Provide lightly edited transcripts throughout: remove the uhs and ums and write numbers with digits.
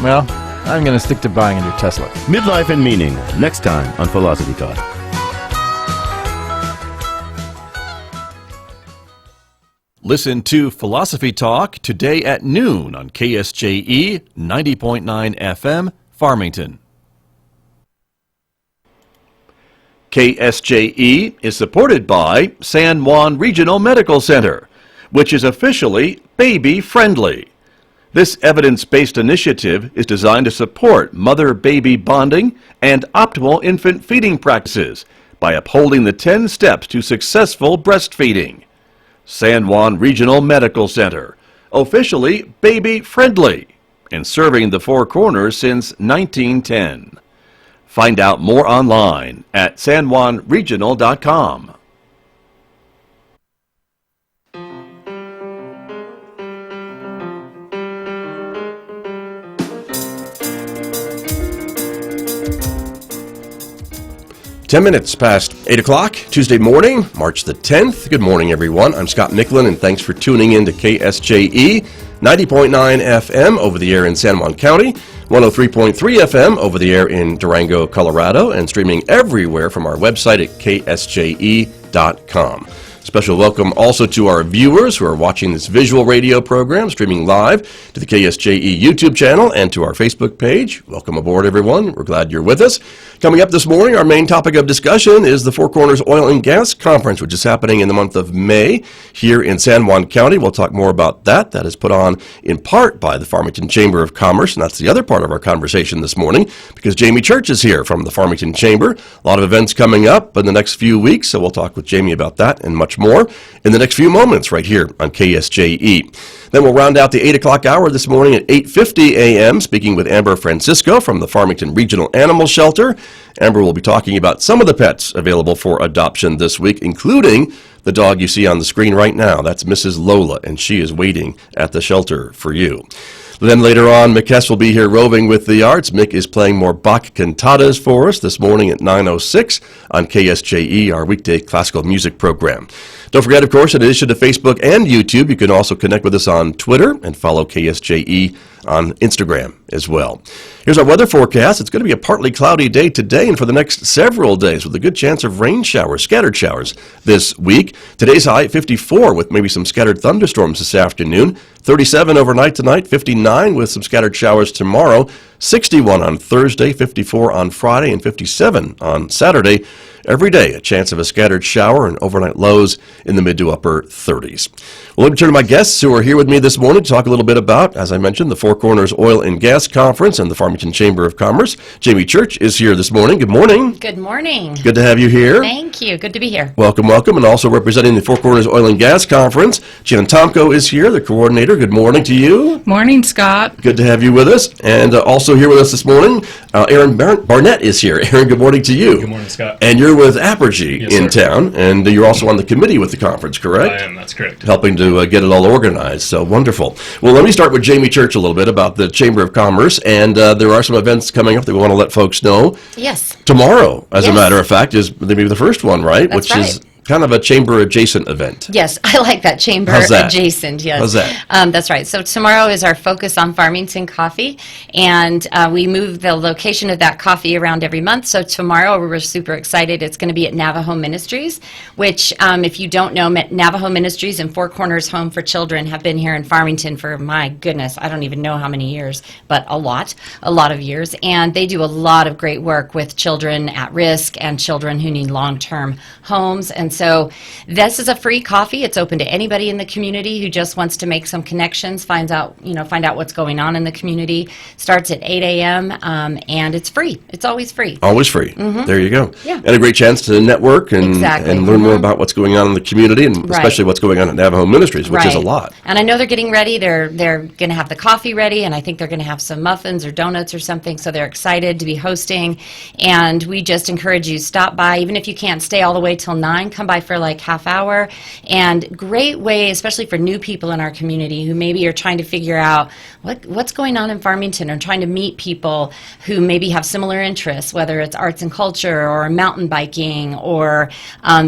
Well, I'm going to stick to buying a new Tesla. Midlife and Meaning, next time on Philosophy Talk. Listen to Philosophy Talk today at noon on KSJE 90.9 FM, Farmington. KSJE is supported by San Juan Regional Medical Center, which is officially baby-friendly. This evidence-based initiative is designed to support mother-baby bonding and optimal infant feeding practices by upholding the 10 steps to successful breastfeeding. San Juan Regional Medical Center, officially baby-friendly, and serving the Four Corners since 1910. Find out more online at sanjuanregional.com. Ten minutes past 8 o'clock, Tuesday morning, March the 10th. Good morning, everyone. I'm Scott Nicklin, and thanks for tuning in to KSJE 90.9 FM over the air in San Juan County, 103.3 FM over the air in Durango, Colorado, and streaming everywhere from our website at ksje.com. Special welcome also to our viewers who are watching this visual radio program, streaming live to the KSJE YouTube channel and to our Facebook page. Welcome aboard, everyone. We're glad you're with us. Coming up this morning, our main topic of discussion is the Four Corners Oil and Gas Conference, which is happening in the month of May here in San Juan County. We'll talk more about that. That is put on in part by the Farmington Chamber of Commerce, and that's the other part of our conversation this morning because Jamie Church is here from the Farmington Chamber. A lot of events coming up in the next few weeks, so we'll talk with Jamie about that and much more in the next few moments right here on KSJE. Then we'll round out the 8 o'clock hour this morning at 8:50 a.m. speaking with Amber Francisco from the Farmington Regional Animal Shelter. Amber will be talking about some of the pets available for adoption this week, including the dog you see on the screen right now. That's Mrs. Lola, and she is waiting at the shelter for you. Then later on, Mick Hess will be here roving with the arts. Mick is playing more Bach cantatas for us this morning at 9:06 on KSJE, our weekday classical music program. Don't forget, of course, in addition to Facebook and YouTube, you can also connect with us on Twitter and follow KSJE on Instagram as well. Here's our weather forecast. It's going to be a partly cloudy day today and for the next several days with a good chance of rain showers, scattered showers this week. Today's high at 54 with maybe some scattered thunderstorms this afternoon. 37 overnight tonight, 59 with some scattered showers tomorrow, 61 on Thursday, 54 on Friday, and 57 on Saturday. Every day, a chance of a scattered shower and overnight lows in the mid to upper 30s. Well, let me turn to my guests who are here with me this morning to talk a little bit about, as I mentioned, the Four Corners Oil and Gas Conference and the Farmington Chamber of Commerce. Jamie Church is here this morning. Good morning. Good morning. Good to have you here. Thank you. Good to be here. Welcome, welcome. And also representing the Four Corners Oil and Gas Conference, Jan Tomko is here, the coordinator. Good morning to you. Morning, Scott. Good to have you with us. And also here with us this morning, Aaron Barnett is here. Aaron, good morning to you. Good morning, Scott. And you're with Apergy in sir. town, and you're also on the committee with the conference, correct? I am, that's correct. Helping to get it all organized, so wonderful. Well, let me start with Jamie Church a little bit about the Chamber of Commerce, and there are some events coming up that we want to let folks know. Yes. Tomorrow, as a Yes. matter of fact, is maybe the first one, right? That's Which is kind of a chamber-adjacent event. Yes, I like that, chamber How's that? adjacent. Yes. How's that? That's right. So tomorrow is our focus on Farmington coffee, and we move the location of that coffee around every month. So tomorrow we're super excited. It's going to be at Navajo Ministries, which, if you don't know, Navajo Ministries and Four Corners Home for Children have been here in Farmington for, my goodness, I don't even know how many years, but a lot of years. And they do a lot of great work with children at risk and children who need long-term homes. And so this is a free coffee. It's open to anybody in the community who just wants to make some connections, find out what's going on in the community. Starts at 8 a.m. And it's free. It's always free. Always free. Mm-hmm. There you go. Yeah. And a great chance to network and learn more about what's going on in the community, and especially what's going on at Navajo Ministries, which is a lot. And I know they're getting ready. They're going to have the coffee ready, and I think they're going to have some muffins or donuts or something, so they're excited to be hosting. And we just encourage you, stop by. Even if you can't stay all the way till 9, come come by for like half hour. And great way, especially for new people in our community who maybe are trying to figure out what's going on in Farmington, or trying to meet people who maybe have similar interests, whether it's arts and culture or mountain biking or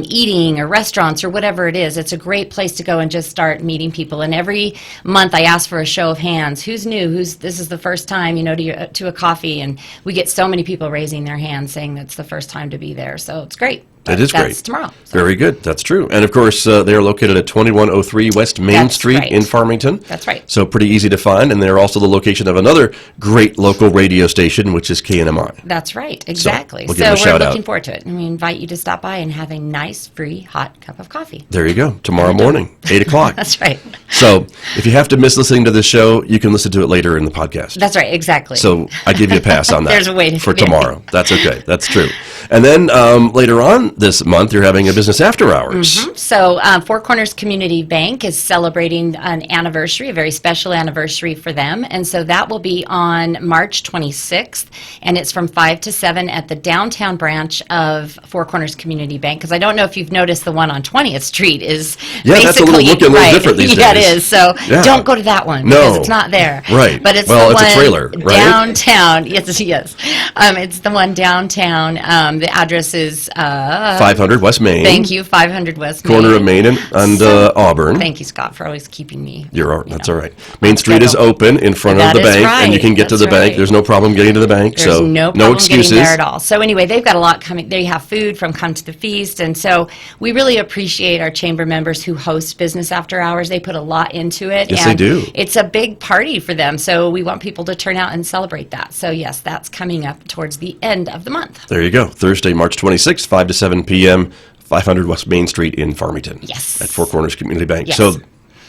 eating or restaurants or whatever it is. It's a great place to go and just start meeting people. And every month I ask for a show of hands. Who's new? This is the first time, to a coffee, and we get so many people raising their hands saying that's the first time to be there. So it's great. It is great. That's tomorrow. So. Very good. That's true. And of course, they are located at 2103 West Main That's Street right. in Farmington. That's right. So pretty easy to find. And they're also the location of another great local radio station, which is KNMI. That's right. Exactly. we'll give them a we're shout out. looking forward to it. And we invite you to stop by and have a nice, free, hot cup of coffee. There you go. Tomorrow morning, 8 o'clock. That's right. So if you have to miss listening to this show, you can listen to it later in the podcast. That's right. Exactly. So I give you a pass on that. There's a way to for do it. tomorrow. That's okay. That's true. And then later on this month, you're having a business after hours. Mm-hmm. So Four Corners Community Bank is celebrating an anniversary, a very special anniversary for them. And so that will be on March 26th, and it's from 5 to 7 at the downtown branch of Four Corners Community Bank. Because I don't know if you've noticed the one on 20th Street is Yeah, that's a little looking a little right. different these Yeah, days. it is. So Yeah. don't go to that one No. because it's not there. Right. But it's Well, the it's a one trailer, right? downtown. Yes, yes. It's the one downtown. The address is 500 West Main. Thank you, 500 West Main. Corner of Main and Auburn. Thank you, Scott, for always keeping me. That's all right. Main Street is schedule. open in front That of the is bank, right. and you can get to the That's bank. right. There's no problem getting to the bank, There's so no problem excuses. getting there at all. So anyway, they've got a lot coming. They have food from Come to the Feast, and so we really appreciate our chamber members who host business after hours. They put a lot into it. Yes, and they do. It's a big party for them, so we want people to turn out and celebrate that. So yes, that's coming up towards the end of the month. There you go. Thursday, March 26th, 5 to 7 p.m., 500 West Main Street in Farmington. Yes. At Four Corners Community Bank. Yes. So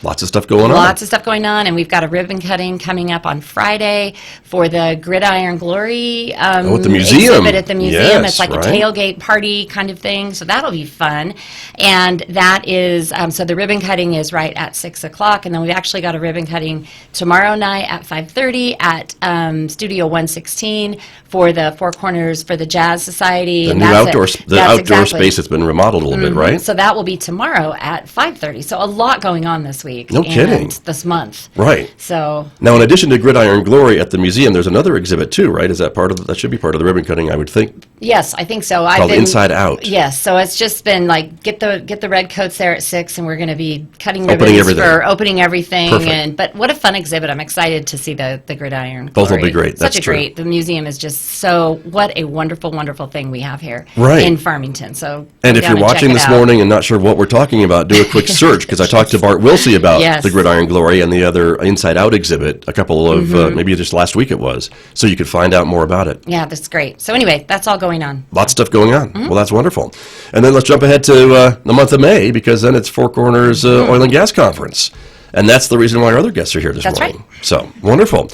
lots of stuff going on. Lots of stuff going on, and we've got a ribbon cutting coming up on Friday for the Gridiron Glory at the museum. exhibit at the museum. Yes, It's like right. a tailgate party kind of thing, so that'll be fun. And that is, so the ribbon cutting is right at 6 o'clock, and then we've actually got a ribbon cutting tomorrow night at 5:30 at Studio 116 for the Four Corners for the Jazz Society. The and new that's outdoor, it. the Yes, outdoor exactly. space that's been remodeled a little bit, right? So that will be tomorrow at 5:30. So a lot going on this week. No kidding. And this month. Right. So Now, in addition to Gridiron Glory at the museum, there's another exhibit too, right? Is that part of that should be part of the ribbon cutting, I would think, yes, I think so. called Inside Out. Yes, so it's just been like get the red coats there at 6, and we're going to be cutting Opening ribbons everything. for opening everything. Perfect. But what a fun exhibit! I'm excited to see the Gridiron. Both will Glory. be great. Such That's a true. great. The museum is just so what a wonderful, wonderful thing we have here Right. in Farmington. So And go if down you're check watching it this out. morning and not sure what we're talking about, do a quick search, because I talked to Bart Wilsey about Yes. the Gridiron Glory and the other Inside Out exhibit a couple of, maybe just last week it was, so you could find out more about it. Yeah, that's great. So anyway, that's all going on. Lots of stuff going on. Mm-hmm. Well, that's wonderful. And then let's jump ahead to the month of May, because then it's Four Corners Oil and Gas Conference. And that's the reason why our other guests are here this That's morning. So, wonderful.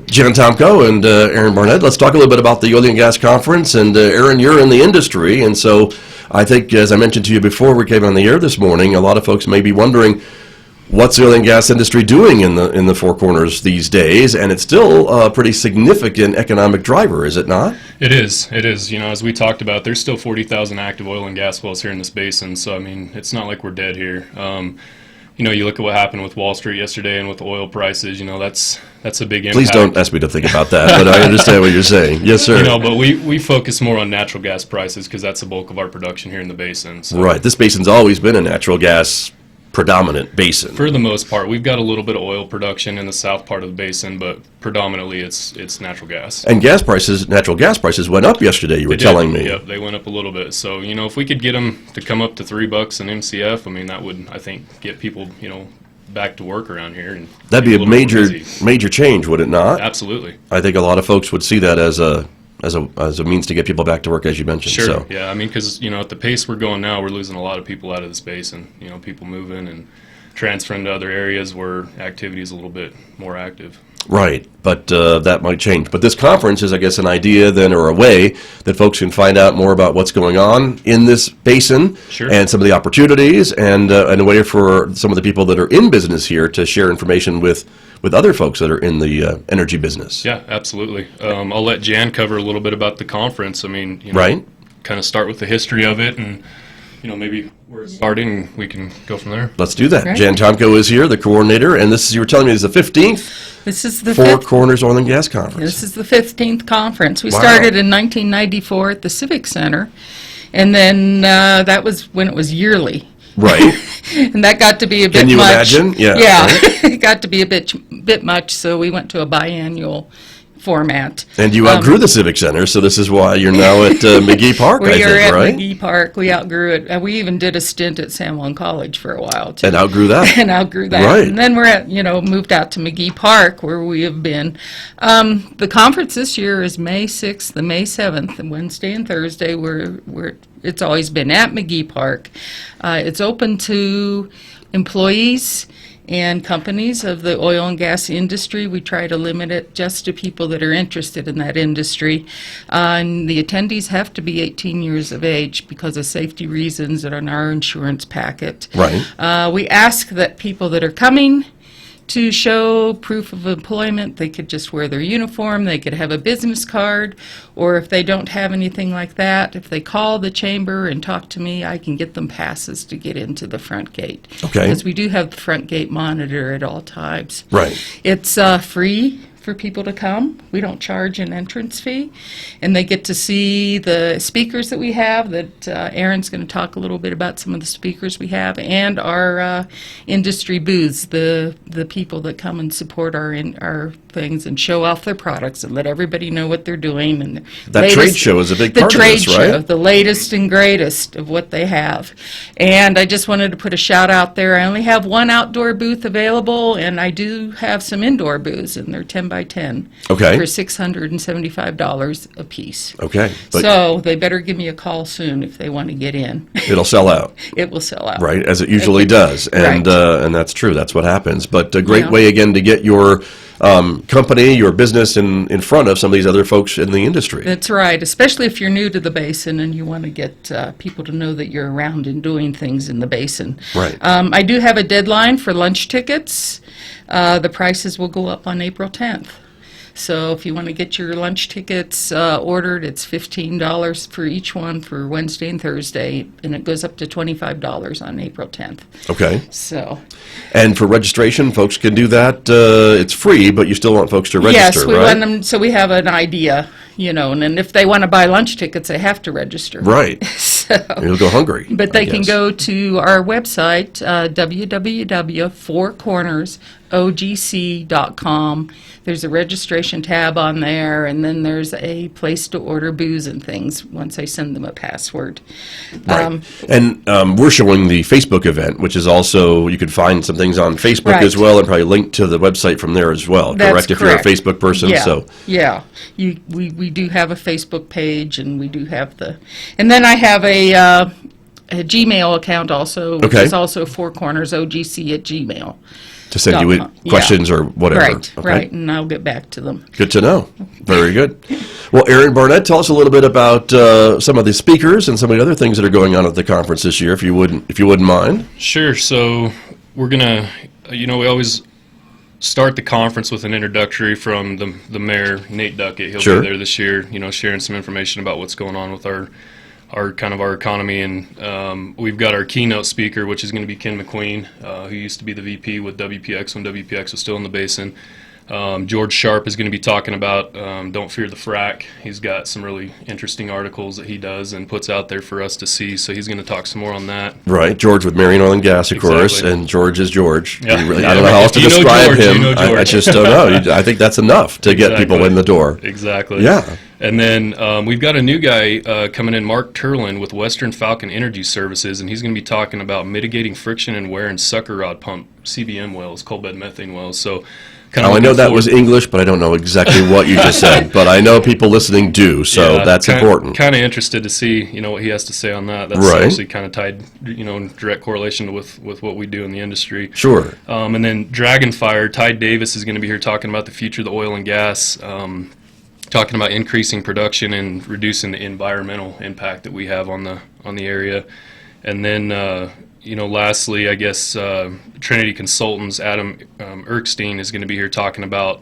Jan Tomko and Aaron Barnett, let's talk a little bit about the Oil and Gas Conference. And Aaron, you're in the industry, and so I think, as I mentioned to you before we came on the air this morning, a lot of folks may be wondering, what's the oil and gas industry doing in the Four Corners these days? And it's still a pretty significant economic driver, is it not? It is. It is. You know, as we talked about, there's still 40,000 active oil and gas wells here in this basin. So, I mean, it's not like we're dead here. You know, you look at what happened with Wall Street yesterday and with oil prices, you know, that's a big impact. Please don't ask me to think about that, but I understand what you're saying. Yes, sir. You know, but we focus more on natural gas prices because that's the bulk of our production here in the basin. So Right. This basin's always been a natural gas predominant basin. for the most part, we've got a little bit of oil production in the south part of the basin, but predominantly it's natural gas. And gas prices, natural gas prices went up yesterday, you were They telling did. me. Yep, they went up a little bit. So, you know, if we could get them to come up to $3 an MCF, I mean, that would, I think, get people, you know, back to work around here. And That'd be a little more major busy. major change, would it not? Absolutely. I think a lot of folks would see that as a means to get people back to work, as you mentioned. Sure. So. Yeah, I mean, because, you know, at the pace we're going now, we're losing a lot of people out of this basin. You know, people moving and transferring to other areas where activity is a little bit more active. Right, but that might change. But this conference is, I guess, an idea then, or a way that folks can find out more about what's going on in this basin Sure. and some of the opportunities, and a way for some of the people that are in business here to share information with other folks that are in the energy business. Yeah, absolutely. I'll let Jan cover a little bit about the conference. I mean, you know, Right. kind of start with the history of it and maybe we're starting, we can go from there. Let's do that. Great. Jan Tomko is here, the coordinator, and this is, you were telling me, is the 15th This is the Four fifth. Corners Oil and Gas Conference. This is the 15th conference. We Wow. started in 1994 at the Civic Center, and then that was when it was yearly. Right. And that got to be a bit much. Can you imagine? Yeah, Yeah, right. it got to be a bit much, so we went to a biannual format. And you outgrew the Civic Center, so this is why you're now at McGee Park, I We think, are at right? McGee Park. We outgrew it. We even did a stint at San Juan College for a while, too. And outgrew that. And outgrew that. Right. And then we're at, moved out to McGee Park, where we have been. The conference this year is May 6th and May 7th, and Wednesday and Thursday. It's always been at McGee Park. It's open to employees and companies of the oil and gas industry. We try to limit it just to people that are interested in that industry. And the attendees have to be 18 years of age because of safety reasons that are in our insurance packet. Right. We ask that people that are coming to show proof of employment, they could just wear their uniform, they could have a business card, or if they don't have anything like that, if they call the chamber and talk to me, I can get them passes to get into the front gate. Okay. Because we do have the front gate monitor at all times. Right. It's free for people to come. We don't charge an entrance fee. And they get to see the speakers that we have, that Aaron's going to talk a little bit about some of the speakers we have, and our industry booths, the people that come and support our things and show off their products and let everybody know what they're doing. And That trade show is a big part of this, The trade show, the latest and greatest of what they have. And I just wanted to put a shout out there. I only have one outdoor booth available, and I do have some indoor booths, and they're 10 by 10 Okay. for $675 a piece. Okay. But So they better give me a call soon if they want to get in. it'll sell out. It will sell out. Right, as it usually does, and Right. and that's true. That's what happens. But a great Yeah. way again to get your company, your business in front of some of these other folks in the industry. That's right, especially if you're new to the basin and you want to get people to know that you're around and doing things in the basin. Right. I do have a deadline for lunch tickets. The prices will go up on April 10th. So if you want to get your lunch tickets ordered, it's $15 for each one for Wednesday and Thursday, and it goes up to $25 on April 10th. Okay. So, And for registration, folks can do that. It's free, but you still want folks to register, yes, we right? want them, so we have an idea, and then if they want to buy lunch tickets, they have to register. Right. So, You'll go hungry. but they I can guess. go to our website, www.fourcornersogc.com. There's a registration tab on there, and then there's a place to order booze and things once I send them a password. Right. And we're showing the Facebook event, which is also, you can find some things on Facebook Right. as well, and probably link to the website from there as well. That's correct? If correct. you're a Facebook person. Yeah, So yeah. We do have a Facebook page, and we do have and then I have a Gmail account also, which Okay. is also fourcornersogc@gmail. to send you .com. Yeah. questions or whatever. Right, Okay. right, and I'll get back to them. Good to know. Very good. Well, Aaron Barnett, tell us a little bit about some of the speakers and some of the other things that are going on at the conference this year, if you wouldn't mind. Sure. So we're gonna, we always start the conference with an introductory from the mayor, Nate Duckett. He'll Sure. be there this year, sharing some information about what's going on with our economy, and we've got our keynote speaker, which is going to be Ken McQueen, who used to be the VP with WPX when WPX was still in the basin. George Sharp is going to be talking about Don't Fear the Frack. He's got some really interesting articles that he does and puts out there for us to see, so he's going to talk some more on that. Right, George with Marion Oil and Gas, of course, Exactly. and George is George. Yeah. You really, Yeah, I don't know how else to if you know describe George, him. you know I George. just don't know. I think that's enough to get people Exactly. in the door. Exactly. Yeah. And then we've got a new guy coming in, Mark Turlin with Western Falcon Energy Services, and he's going to be talking about mitigating friction and wear in sucker rod pump CBM wells, coal bed methane wells. So, kind Now, of I know looking that forward- was English, but I don't know exactly what you just said. But I know people listening do, so Yeah, that's important. Kind of interested to see, what he has to say on that. That's Right. actually kind of tied, in direct correlation with what we do in the industry. Sure. And then Dragonfire, Ty Davis is going to be here talking about the future of the oil and gas, talking about increasing production and reducing the environmental impact that we have on the area. And then, lastly, I guess Trinity Consultants, Adam Erkstein is going to be here talking about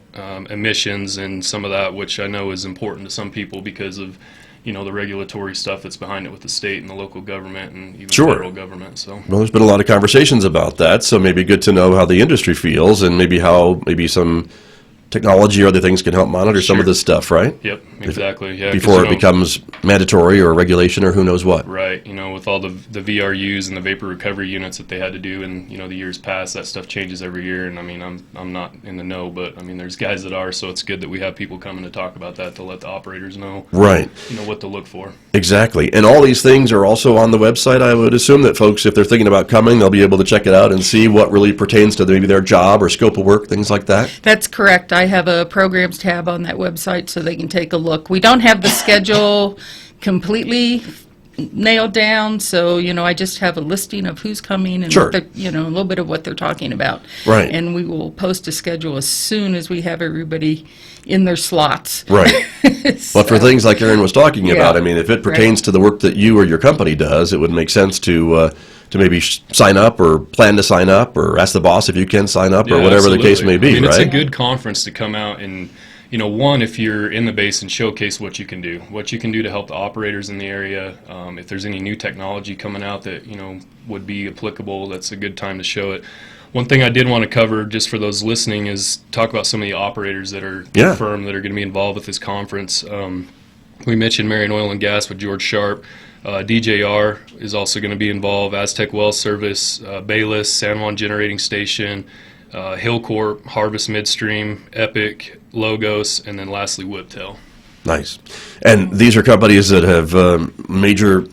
emissions and some of that, which I know is important to some people because of the regulatory stuff that's behind it with the state and the local government and even Sure. federal government. So Well, there's been a lot of conversations about that, so maybe good to know how the industry feels and maybe how some technology or other things can help monitor some of Sure. this stuff, right? Yep, exactly. Yeah, 'cause, Before it becomes mandatory or regulation or who knows what. right, with all the VRUs and the vapor recovery units that they had to do in the years past, that stuff changes every year. And I mean, I'm not in the know, but I mean, there's guys that are, so it's good that we have people coming to talk about that to let the operators know, Right. what to look for. Exactly. And all these things are also on the website. I would assume that folks, if they're thinking about coming, they'll be able to check it out and see what really pertains to maybe their job or scope of work, things like that. That's correct. I have a programs tab on that website so they can take a look. We don't have the schedule completely nailed down, so, I just have a listing of who's coming and Sure. what they're, a little bit of what they're talking about. Right. And we will post a schedule as soon as we have everybody in their slots. Right. But for things like Aaron was talking about, Yeah. I mean, if it pertains to the work that you or your company does, it would make sense to maybe sign up or plan to sign up or ask the boss if you can sign up or Yeah, whatever the case absolutely. may be, I mean, right? it's a good conference to come out and, one, if you're in the basin, showcase what you can do to help the operators in the area. If there's any new technology coming out that, would be applicable, that's a good time to show it. One thing I did want to cover, just for those listening, is talk about some of the operators that are Yeah. confirmed that are going to be involved with this conference. We mentioned Marion Oil and Gas with George Sharp. DJR is also going to be involved, Aztec Well Service, Bayless, San Juan Generating Station, Hillcorp, Harvest Midstream, Epic, Logos, and then lastly Whiptail. Nice. And these are companies that have major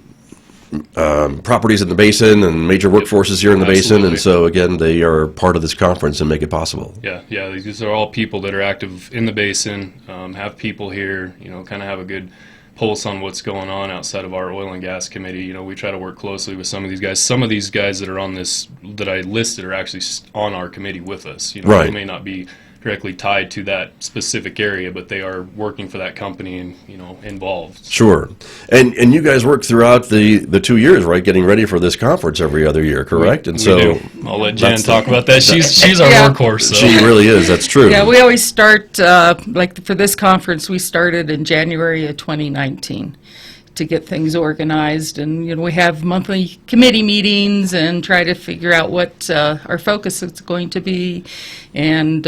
properties in the basin and major workforces here in the basin, and Absolutely. so again, they are part of this conference and make it possible. Yeah, these are all people that are active in the basin, have people here, kind of have a good pulse on what's going on outside of our oil and gas committee. We try to work closely with some of these guys. Some of these guys that are on this, that I listed, are actually on our committee with us. Right. They may not be directly tied to that specific area, but they are working for that company and, involved. Sure. And you guys work throughout the 2 years, right, getting ready for this conference every other year, correct? We do. I'll let Jen that's talk about that. She's our Yeah. workhorse. So. She really is, that's true. Yeah, we always start, like for this conference, we started in January of 2019 to get things organized. And, we have monthly committee meetings and try to figure out what our focus is going to be and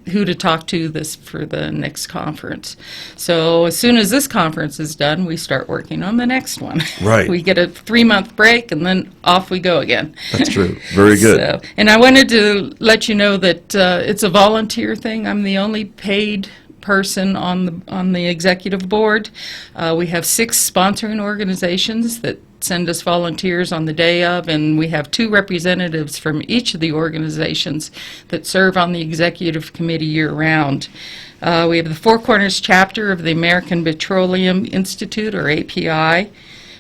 who to talk to for the next conference. So as soon as this conference is done, we start working on the next one. Right. We get a 3-month break and then off we go again. That's true. Very good. So, and I wanted to let you know that it's a volunteer thing. I'm the only paid person on the executive board. We have 6 sponsoring organizations that send us volunteers on the day of, and we have 2 representatives from each of the organizations that serve on the executive committee year-round. We have the Four Corners chapter of the American Petroleum Institute, or API,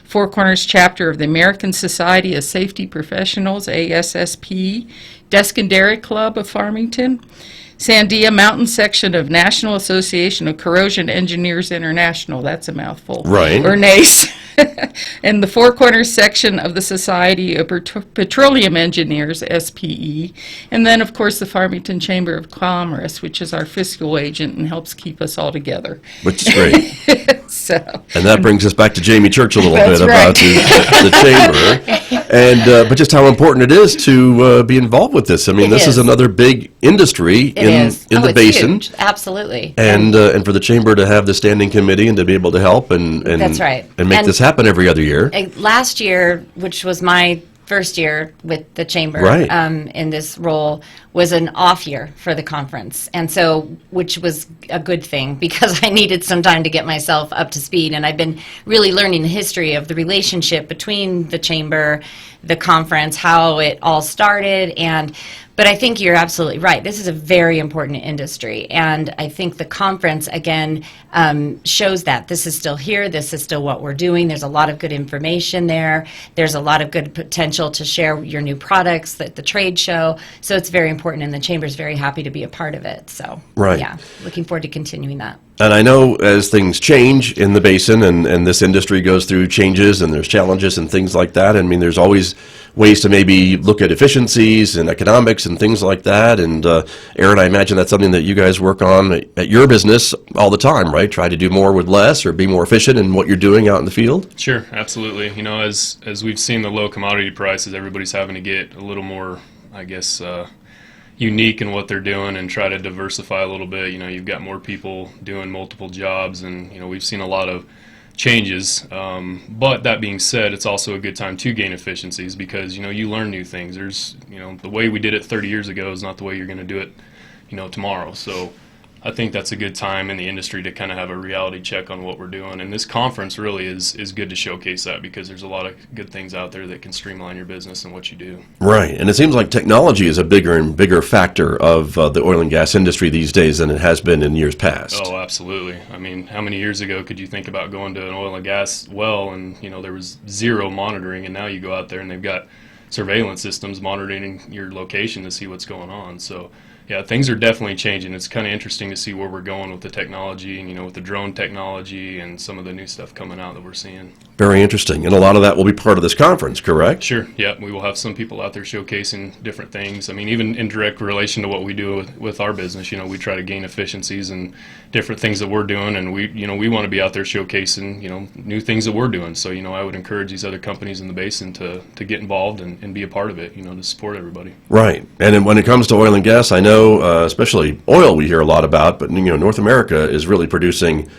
Four Corners chapter of the American Society of Safety Professionals, ASSP, Desk and Dairy Club of Farmington, Sandia Mountain section of National Association of Corrosion Engineers International, that's a mouthful. Right. Or NACE. And the Four Corners section of the Society of Petroleum Engineers, SPE. And then, of course, the Farmington Chamber of Commerce, which is our fiscal agent and helps keep us all together. Which is great. So, And that brings us back to Jamie Church a little That's bit about right. the chamber, and but just how important it is to be involved with this. I mean, It this is is. another big industry It in is. the It's basin, huge. Absolutely. and for the chamber to have the standing committee and to be able to help and That's right. and make And- this happen every other year. Last year, which was my first year with the chamber Right. in this role, was an off year for the conference, and so which was a good thing because I needed some time to get myself up to speed, and I've been really learning the history of the relationship between the chamber, the conference, how it all started, but I think you're absolutely right. This is a very important industry, and I think the conference, again, shows that. This is still here. This is still what we're doing. There's a lot of good information there. There's a lot of good potential to share your new products at the trade show. So it's very important, and the Chamber's very happy to be a part of it. So, Right. yeah, looking forward to continuing that. And I know as things change in the basin and this industry goes through changes and there's challenges and things like that, I mean, there's always ways to maybe look at efficiencies and economics and things like that. And Aaron, I imagine that's something that you guys work on at your business all the time, right? Try to do more with less or be more efficient in what you're doing out in the field? Sure, absolutely. You know, as we've seen the low commodity prices, everybody's having to get a little more, I guess, unique in what they're doing and try to diversify a little bit. You know, you've got more people doing multiple jobs, and, you know, we've seen a lot of changes. But that being said, it's also a good time to gain efficiencies because, you know, you learn new things. There's, you know, the way we did it 30 years ago is not the way you're going to do it, you know, tomorrow. So I think that's a good time in the industry to kind of have a reality check on what we're doing. And this conference really is good to showcase that because there's a lot of good things out there that can streamline your business and what you do. Right. And it seems like technology is a bigger and bigger factor of the oil and gas industry these days than it has been in years past. Oh, absolutely. I mean, how many years ago could you think about going to an oil and gas well and, you know, there was zero monitoring, and now you go out there and they've got surveillance systems monitoring your location to see what's going on. So yeah, things are definitely changing. It's kind of interesting to see where we're going with the technology and, you know, with the drone technology and some of the new stuff coming out that we're seeing. Very interesting. And a lot of that will be part of this conference, correct? Sure. Yeah, we will have some people out there showcasing different things. I mean, even in direct relation to what we do with our business, you know, we try to gain efficiencies and different things that we're doing, and we want to be out there showcasing, you know, new things that we're doing. So, you know, I would encourage these other companies in the basin to get involved and be a part of it, you know, to support everybody. Right. And then when it comes to oil and gas, I know especially oil we hear a lot about, but, you know, North America is really producing,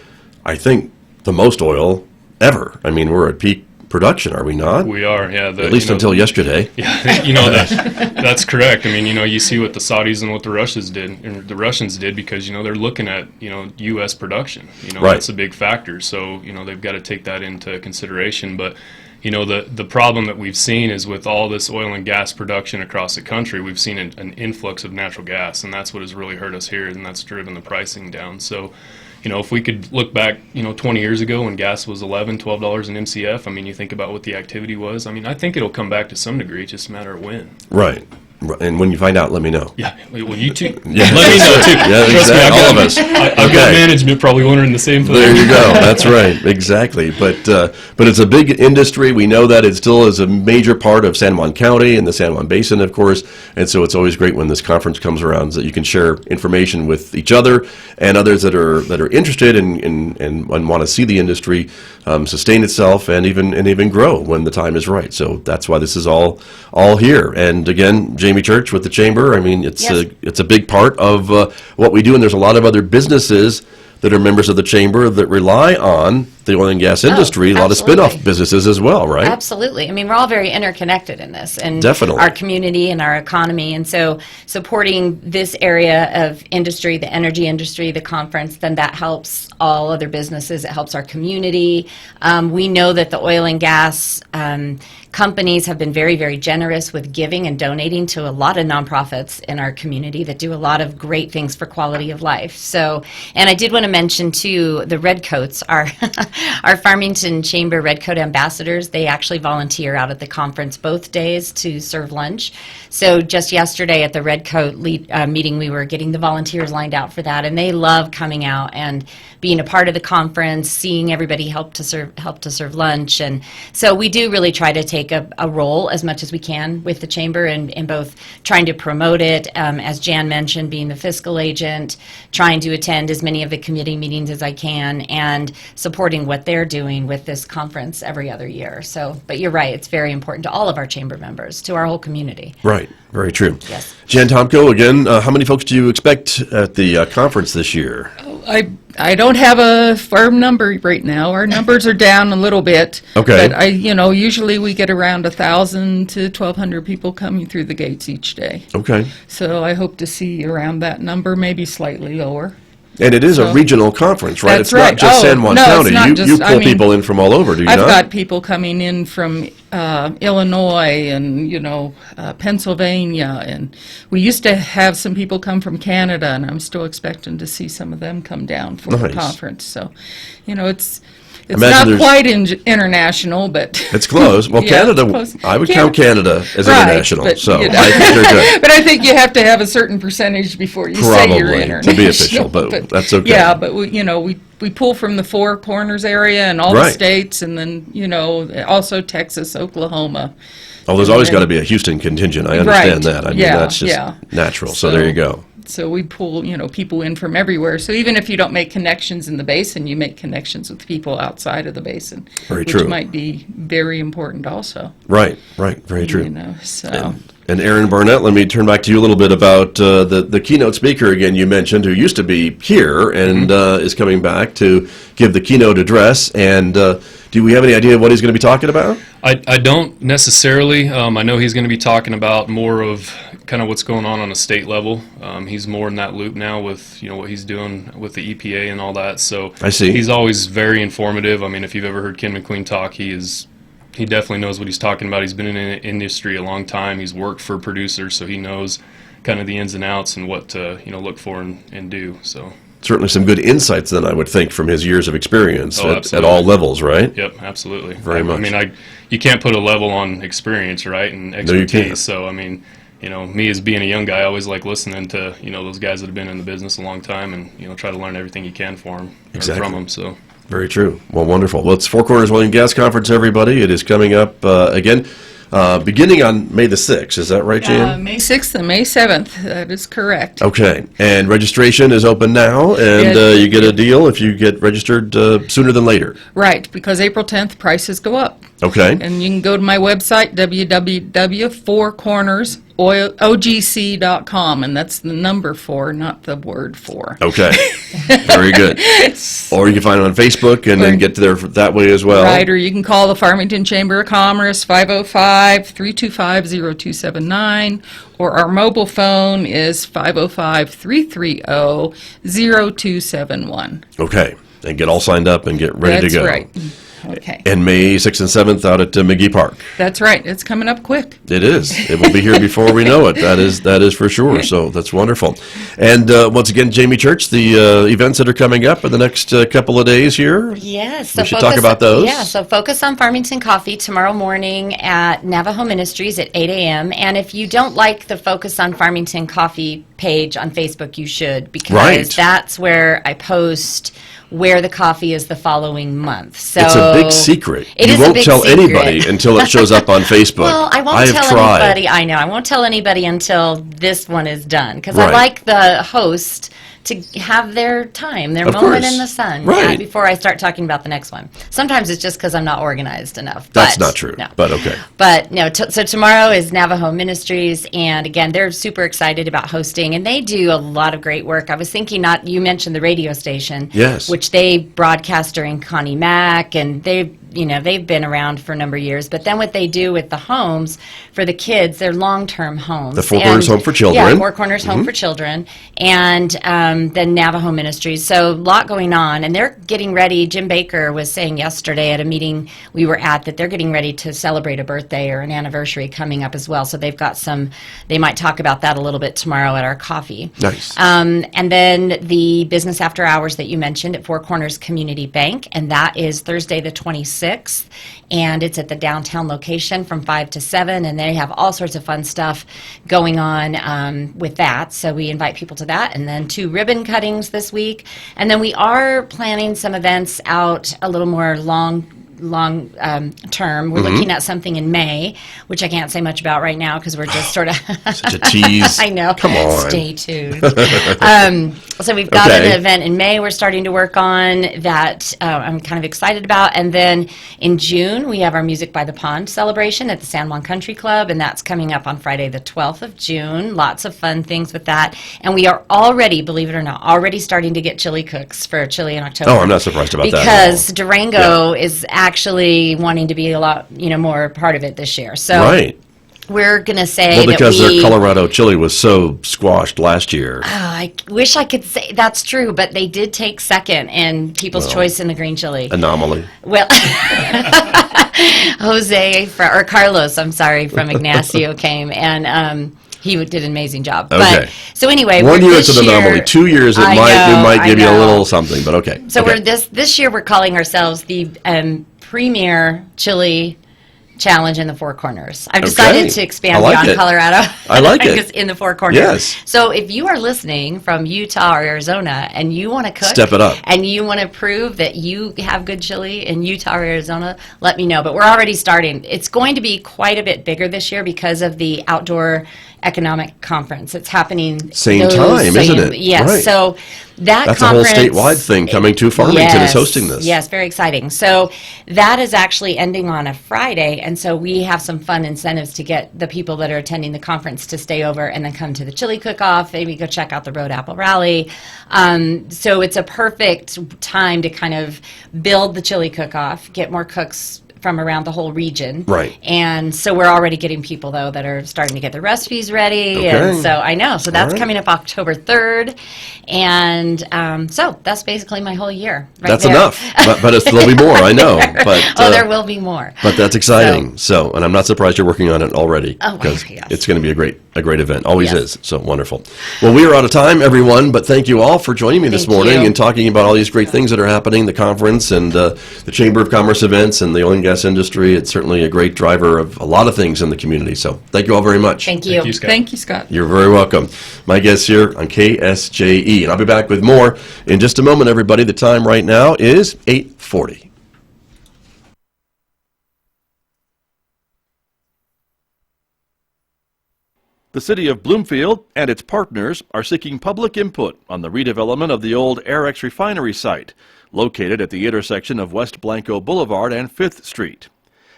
I think, the most oil ever. I mean, we're at peak production, are we not? We are, yeah. At least until yesterday. Yeah, you know, that's correct. I mean, you know, you see what the Saudis and what the Russians did because, you know, they're looking at, you know, U.S. production. You know, right. That's a big factor. So, you know, they've got to take that into consideration. But, you know, the problem that we've seen is with all this oil and gas production across the country, we've seen an influx of natural gas, and that's what has really hurt us here, and that's driven the pricing down. So, you know, if we could look back, you know, 20 years ago when gas was $11, $12 an MCF, I mean, you think about what the activity was. I mean, I think it'll come back to some degree. It's just a matter of when. Right. And when you find out, let me know. Yeah, well, you too. Yeah. Let me know too. Yeah, Trust me, all of us. I've got management probably wondering the same thing. There you go. That's right. Exactly. But it's a big industry. We know that it still is a major part of San Juan County and the San Juan Basin, of course. And so it's always great when this conference comes around so that you can share information with each other and others that are interested and want to see the industry sustain itself and even grow when the time is right. So that's why this is all here. And again, Jamie Church with the Chamber. I mean, it's a big part of what we do, and there's a lot of other businesses that are members of the Chamber that rely on the oil and gas industry, a lot of spin-off businesses as well, right? Absolutely. I mean, we're all very interconnected in this, and Definitely. Our community and our economy, and so supporting this area of industry, the energy industry, the conference, then that helps all other businesses. It helps our community. We know that the oil and gas companies have been very, very generous with giving and donating to a lot of nonprofits in our community that do a lot of great things for quality of life. So, and I did want to mention too, the Redcoats, our Farmington Chamber Redcoat ambassadors, they actually volunteer out at the conference both days to serve lunch. So just yesterday at the Redcoat meeting, we were getting the volunteers lined out for that, and they love coming out and being a part of the conference, seeing everybody help to serve lunch. And so we do really try to take a role as much as we can with the Chamber in both trying to promote it, as Jan mentioned, being the fiscal agent, trying to attend as many of the committee meetings as I can, and supporting what they're doing with this conference every other year. So, but you're right, it's very important to all of our Chamber members, to our whole community. Right, very true. Yes. Jan Tomko, again, how many folks do you expect at the conference this year? I don't have a firm number right now. Our numbers are down a little bit. Okay. But usually we get around 1,000 to 1,200 people coming through the gates each day. Okay. So I hope to see around that number, maybe slightly lower. And it is a regional conference, right? That's it's right. not just San Juan County. You pull people in from all over, do you not? I've got people coming in from Illinois and, Pennsylvania. And we used to have some people come from Canada, and I'm still expecting to see some of them come down for the conference. So, It's Imagine not quite international, but It's close. Well, Yeah, Canada, close. I would count Canada as Right, international, but, so you know. I think they're good. But I think you have to have a certain percentage before you say you're Probably, international. to be official, but that's okay. Yeah, but we pull from the Four Corners area and all the Right. states, and then, also Texas, Oklahoma. Oh, there's always got to be a Houston contingent. I understand Right. that. I mean, Yeah, that's just yeah. natural. So there you go. So we pull, people in from everywhere. So even if you don't make connections in the basin, you make connections with people outside of the basin. Very which true. might be very important also. Right, very true. So. And Aaron Barnett, let me turn back to you a little bit about the keynote speaker again you mentioned, who used to be here and is coming back to give the keynote address. And do we have any idea what he's going to be talking about? I don't necessarily. I know he's going to be talking about more of kind of what's going on a state level. He's more in that loop now with what he's doing with the EPA and all that. So I see. He's always very informative. I mean, if you've ever heard Ken McQueen talk, he definitely knows what he's talking about. He's been in the industry a long time. He's worked for producers, so he knows kind of the ins and outs and what to look for and do. So Certainly some good insights then, I would think, from his years of experience at absolutely. all levels, right? Yep, absolutely. Very much. I mean, you can't put a level on experience, right, and you expertise. can't. So I mean, me as being a young guy, I always like listening to those guys that have been in the business a long time, and try to learn everything you can from them. So. Very true. Well, wonderful. Well, it's Four Corners Oil and Gas Conference, everybody. It is coming up again, beginning on May the 6th. Is that right, Jan? May 6th and May 7th, that is correct. Okay. And registration is open now, and Yes. you get a deal if you get registered sooner than later. Right, because April 10th, prices go up. Okay. And you can go to my website, www.fourcornersogc.com, and that's the number 4, not the word 4. Okay. Very good. Or you can find it on Facebook and then get to there that way as well. Right, or you can call the Farmington Chamber of Commerce, 505-325-0279, or our mobile phone is 505-330-0271. Okay. And get all signed up and get ready to go. That's right. Okay. And May 6th and 7th out at McGee Park. That's right. It's coming up quick. It is. It will be here before we know it. That is for sure. So that's wonderful. And once again, Jamie Church, the events that are coming up in the next couple of days here. Yes. We should talk about those. Yeah, so focus on Farmington Coffee tomorrow morning at Navajo Ministries at 8 a.m. And if you don't like the Focus on Farmington Coffee page on Facebook, you should, because Right. that's where I post where the coffee is the following month. So It's a big secret. It You is a won't big tell secret. anybody until it shows up on Facebook. Well, I won't have tell tried. anybody. I know. I won't tell anybody until this one is done, because Right. I like the host to have their time, their Of moment course. in the sun, Right. before I start talking about the next one. Sometimes it's just because I'm not organized enough. That's but, not true. No. But okay. But no, so tomorrow is Navajo Ministries, and again, they're super excited about hosting, and they do a lot of great work. I was thinking, you mentioned the radio station, Yes. which they broadcast during Connie Mack, and they've been around for a number of years. But then what they do with the homes for the kids, they're long-term homes. The Four Corners Home for Children. Yeah, Four Corners Home for Children, and then Navajo Ministries. So a lot going on, and they're getting ready. Jim Baker was saying yesterday at a meeting we were at that they're getting ready to celebrate a birthday or an anniversary coming up as well. So they've got they might talk about that a little bit tomorrow at our coffee. Nice. And then the business after hours that you mentioned at Four Corners Community Bank, and that is Thursday the 26th, and it's at the downtown location from 5 to 7, and they have all sorts of fun stuff going on with that. So we invite people to that, and then 2 ribbon cuttings this week, and then we are planning some events out a little more long term. We're looking at something in May, which I can't say much about right now because we're just sort of Such a tease. I know. Come on. Stay tuned. So we've got Okay. an event in May we're starting to work on that I'm kind of excited about. And then in June, we have our Music by the Pond celebration at the San Juan Country Club, and that's coming up on Friday the 12th of June. Lots of fun things with that. And we are already, believe it or not, starting to get chili cooks for chili in October. Oh, I'm not surprised about that at all. Because Durango is actually wanting to be a lot, more part of it this year. So Right. we're going to say Well, because that their Colorado chili was so squashed last year. I wish I could say that's true, but they did take second in People's Choice in the green chili. Anomaly. Well, Carlos, I'm sorry, from Ignacio came, and He did an amazing job. Okay. But, so anyway, 1 year this it's an anomaly. 2 years we might give you a little something, but okay. So okay. we're this year we're calling ourselves the premier chili challenge in the Four Corners. I've decided Okay. to expand I like beyond it. Colorado. I like it. Just in the Four Corners. Yes. So if you are listening from Utah or Arizona and you want to cook, Step it up. and you want to prove that you have good chili in Utah or Arizona, let me know. But we're already starting. It's going to be quite a bit bigger this year because of the outdoor economic conference. It's happening Same time, isn't it? Yes. Right. So that's a whole statewide thing coming to Farmington is hosting this. Yes, very exciting. So that is actually ending on a Friday, and so we have some fun incentives to get the people that are attending the conference to stay over and then come to the chili cook-off, maybe go check out the Road Apple Rally. So it's a perfect time to kind of build the chili cook-off, get more cooks from around the whole region. Right. And so we're already getting people, though, that are starting to get their recipes ready. Okay. And so I know. So that's right. coming up October 3rd. And so that's basically my whole year. Right That's there. enough, but there'll be more, I know. But, There will be more. But that's exciting. So, and I'm not surprised you're working on it already. Oh, because yes. it's going to be a great event. Always Yes. is. So wonderful. Well, we are out of time, everyone, but thank you all for joining me this Thank morning you. and talking about all these great things that are happening, the conference and the Chamber of Commerce events and the oil and gas industry. It's certainly a great driver of a lot of things in the community. So thank you all very much. Thank you. Thank you, Scott. Thank you, Scott. You're very welcome. My guest here on KSJE, and I'll be back with more in just a moment, everybody. The time right now is 8:40. The City of Bloomfield and its partners are seeking public input on the redevelopment of the old Airex refinery site, located at the intersection of West Blanco Boulevard and 5th Street.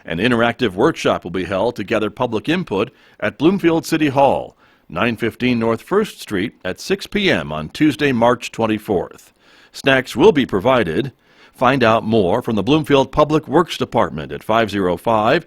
An interactive workshop will be held to gather public input at Bloomfield City Hall, 915 North 1st Street at 6 p.m. on Tuesday, March 24th. Snacks will be provided. Find out more from the Bloomfield Public Works Department at 505